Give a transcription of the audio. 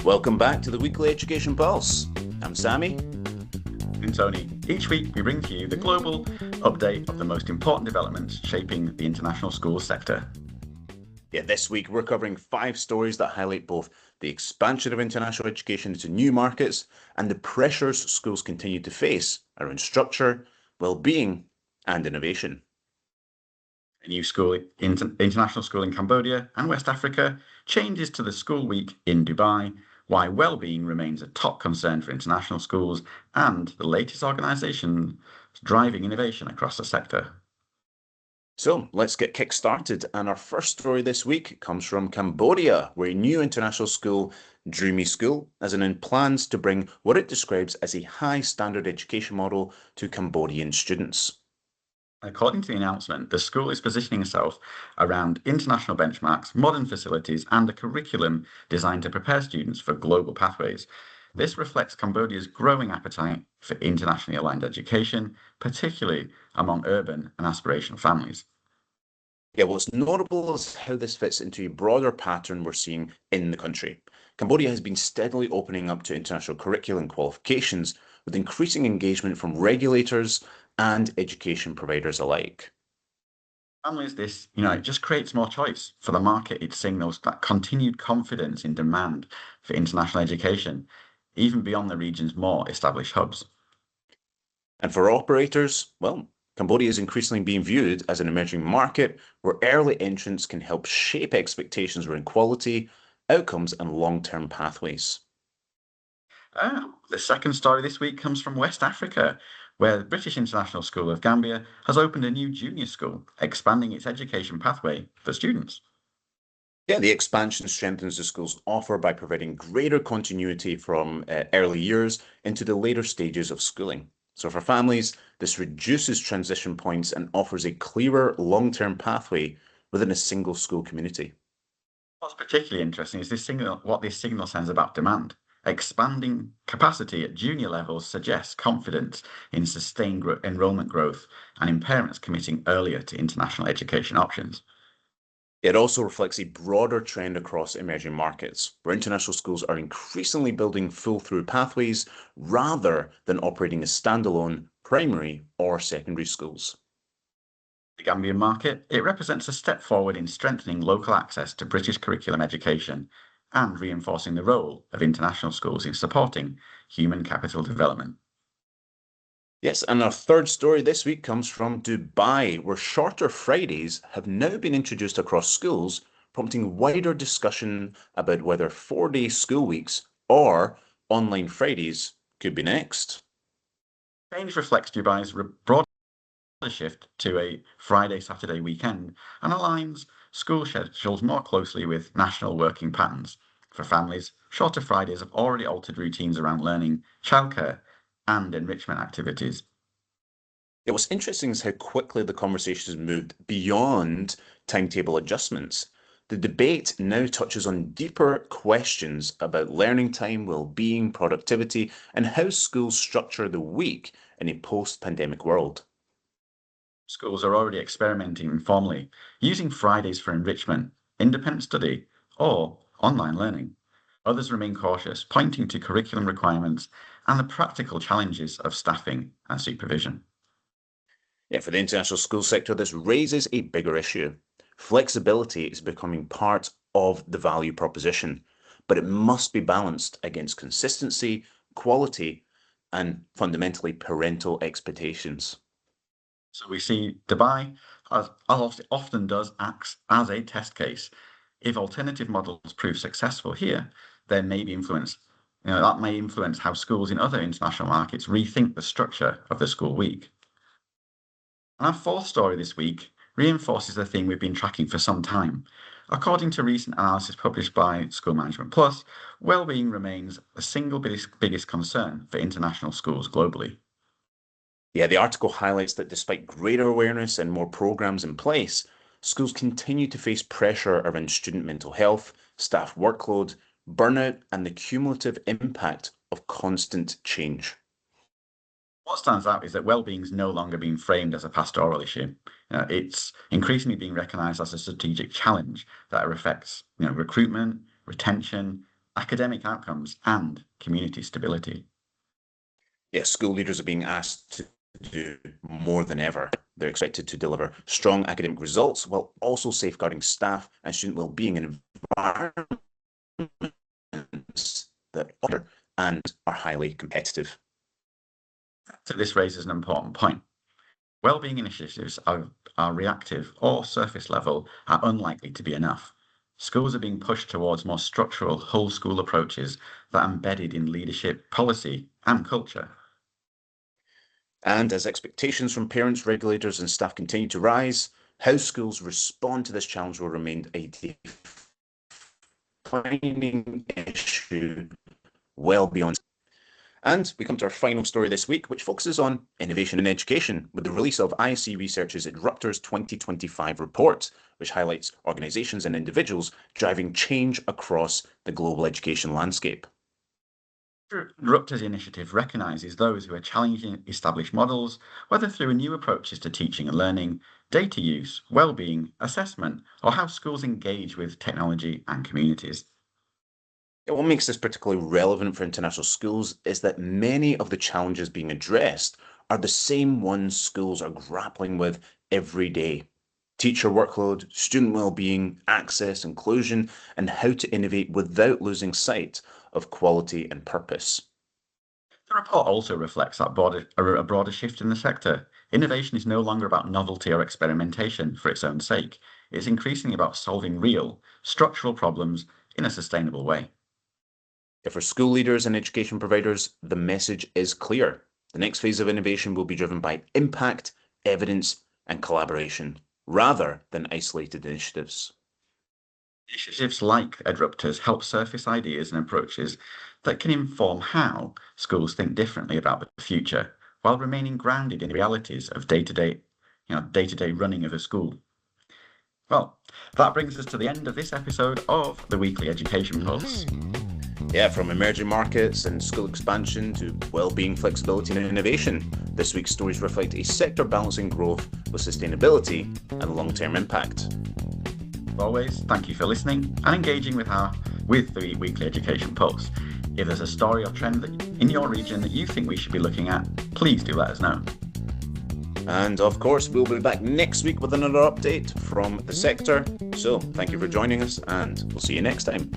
Welcome back to the Weekly Education Pulse. I'm Sammy. And Tony. Each week we bring to you the global update of the most important developments shaping the international schools sector. This week we're covering 5 stories that highlight both the expansion of international education into new markets and the pressures schools continue to face around structure, well-being and innovation. A new school, international school in Cambodia and West Africa, changes to the school week in Dubai, why well-being remains a top concern for international schools, and the latest organisation driving innovation across the sector. So let's get kick-started, and our first story this week comes from Cambodia, where a new international school, Dreamy School, has announced plans to bring what it describes as a high-standard education model to Cambodian students. According to the announcement, the school is positioning itself around international benchmarks, modern facilities, and a curriculum designed to prepare students for global pathways. This reflects Cambodia's growing appetite for internationally aligned education, particularly among urban and aspirational families. What's notable is how this fits into a broader pattern we're seeing in the country. Cambodia has been steadily opening up to international curriculum qualifications, with increasing engagement from regulators and education providers alike. Families, it just creates more choice for the market. It's seeing that continued confidence in demand for international education, even beyond the region's more established hubs. And for operators, Cambodia is increasingly being viewed as an emerging market where early entrants can help shape expectations around quality, outcomes, and long-term pathways. The second story this week comes from West Africa, where the British International School of Gambia has opened a new junior school, expanding its education pathway for students. The expansion strengthens the school's offer by providing greater continuity from early years into the later stages of schooling. So for families, this reduces transition points and offers a clearer long-term pathway within a single school community. What's particularly interesting is what this signal sends about demand. Expanding capacity at junior levels suggests confidence in sustained enrolment growth and in parents committing earlier to international education options. It also reflects a broader trend across emerging markets, where international schools are increasingly building full-through pathways rather than operating as standalone primary or secondary schools. The Gambian market, it represents a step forward in strengthening local access to British curriculum education and reinforcing the role of international schools in supporting human capital development. Yes, and our third story this week comes from Dubai, where shorter Fridays have now been introduced across schools, prompting wider discussion about whether 4-day school weeks or online Fridays could be next. Change reflects Dubai's broader shift to a Friday-Saturday weekend and aligns school schedules more closely with national working patterns. For families, shorter Fridays have already altered routines around learning, childcare, and enrichment activities. What's interesting is how quickly the conversation has moved beyond timetable adjustments. The debate now touches on deeper questions about learning time, well-being, productivity, and how schools structure the week in a post-pandemic world. Schools are already experimenting informally, using Fridays for enrichment, independent study, or online learning. Others remain cautious, pointing to curriculum requirements and the practical challenges of staffing and supervision. For the international school sector, this raises a bigger issue. Flexibility is becoming part of the value proposition, but it must be balanced against consistency, quality, and fundamentally parental expectations. So we see Dubai, as often does, acts as a test case. If alternative models prove successful here, then that may influence how schools in other international markets rethink the structure of the school week. And our fourth story this week reinforces the theme we've been tracking for some time. According to recent analysis published by School Management Plus, well-being remains the single biggest concern for international schools globally. The article highlights that despite greater awareness and more programs in place, schools continue to face pressure around student mental health, staff workload, burnout, and the cumulative impact of constant change. What stands out is that well-being is no longer being framed as a pastoral issue. It's increasingly being recognised as a strategic challenge that affects recruitment, retention, academic outcomes, and community stability. Yes, school leaders are being asked to do more than ever. They're expected to deliver strong academic results while also safeguarding staff and student well-being in environments that order and are highly competitive. So this raises an important point. Wellbeing initiatives are reactive or surface level are unlikely to be enough. Schools are being pushed towards more structural whole school approaches that are embedded in leadership, policy, and culture. And as expectations from parents, regulators, and staff continue to rise, how schools respond to this challenge will remain a defining issue well beyond. And we come to our final story this week, which focuses on innovation in education, with the release of ISC Research's Disruptors 2025 report, which highlights organizations and individuals driving change across the global education landscape. The Disruptors initiative recognises those who are challenging established models, whether through new approaches to teaching and learning, data use, well-being, assessment, or how schools engage with technology and communities. What makes this particularly relevant for international schools is that many of the challenges being addressed are the same ones schools are grappling with every day. Teacher workload, student well-being, access, inclusion, and how to innovate without losing sight of quality and purpose. The report also reflects a broader shift in the sector. Innovation is no longer about novelty or experimentation for its own sake. It's increasingly about solving real, structural problems in a sustainable way. For school leaders and education providers, the message is clear. The next phase of innovation will be driven by impact, evidence, and collaboration, rather than isolated initiatives. Initiatives like Disruptors help surface ideas and approaches that can inform how schools think differently about the future, while remaining grounded in the realities of day-to-day running of a school. Well, that brings us to the end of this episode of the Weekly Education Pulse. From emerging markets and school expansion to well-being, flexibility, and innovation, this week's stories reflect a sector balancing growth with sustainability and long-term impact. As always, thank you for listening and engaging with the Weekly Education Pulse. If there's a story or trend in your region that you think we should be looking at, please do let us know. And of course, we'll be back next week with another update from the sector. So thank you for joining us, and we'll see you next time.